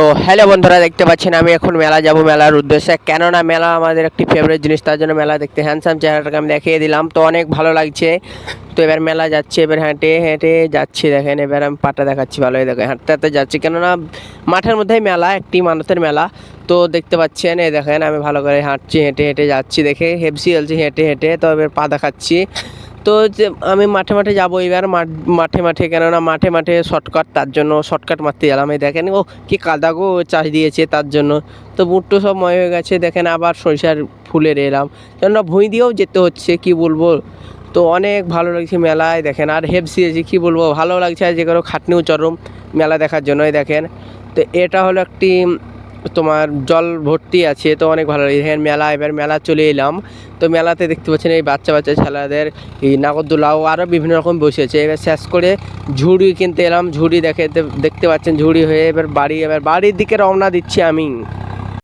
তো হ্যালো বন্ধুরা, দেখতে পাচ্ছেন আমি এখন মেলা যাব মেলার উদ্দেশ্যে। কেননা মেলা আমাদের একটি ফেভারিট জিনিস, তার জন্য মেলা দেখতে হ্যান্ডসাম চেহারাটাকে আমি দেখিয়ে দিলাম। তো অনেক ভালো লাগছে। তো এবার মেলা যাচ্ছে, এবার হেঁটে হেঁটে যাচ্ছি। দেখেন এবার আমি পাটা দেখাচ্ছি, ভালোই দেখে হাঁটতে হাঁটতে যাচ্ছি, কেননা মাঠের মধ্যেই মেলা, একটি মানুষের মেলা। তো দেখতে পাচ্ছেন, এই দেখেন আমি ভালো করে হাঁটছি, হেঁটে হেঁটে যাচ্ছি, দেখে হেপসি চলছি হেঁটে হেঁটে। তো এবার পা দেখাচ্ছি। তো যে আমি মাঠে মাঠে যাবো এবার, মাঠে মাঠে, কেননা মাঠে মাঠে শর্টকাট, তার জন্য শর্টকাট মারতে গেলাম। এই দেখেন ও কি কাদা গো, চাষ দিয়েছে তার জন্য। তো বুটটো সব ময় হয়ে গেছে। দেখেন আবার সরিষার ফুলের এলাম, কেননা ভুঁই দিয়েও যেতে হচ্ছে, কি বলবো। তো অনেক ভালো লাগছে মেলায়, দেখেন আর হেপসি আছে, কী বলবো, ভালো লাগছে। আর যে কোনো খাটনিও চরম মেলা দেখার জন্যই দেখেন। তো এটা হলো একটি তোমার জল ভর্তি আছে, তো অনেক ভালো লাগে। হ্যাঁ মেলা, এবার মেলা চলে এলাম। তো মেলাতে দেখতে পাচ্ছেন এই বাচ্চা বাচ্চা ছেলেদের এই নাগরদোলাও আরও বিভিন্ন রকম বসেছে। এবার শেষ করে ঝুড়ি কিনতে এলাম। ঝুড়ি দেখতে পাচ্ছেন, ঝুড়ি হয়ে এবার বাড়ির দিকে রওনা দিচ্ছি আমি।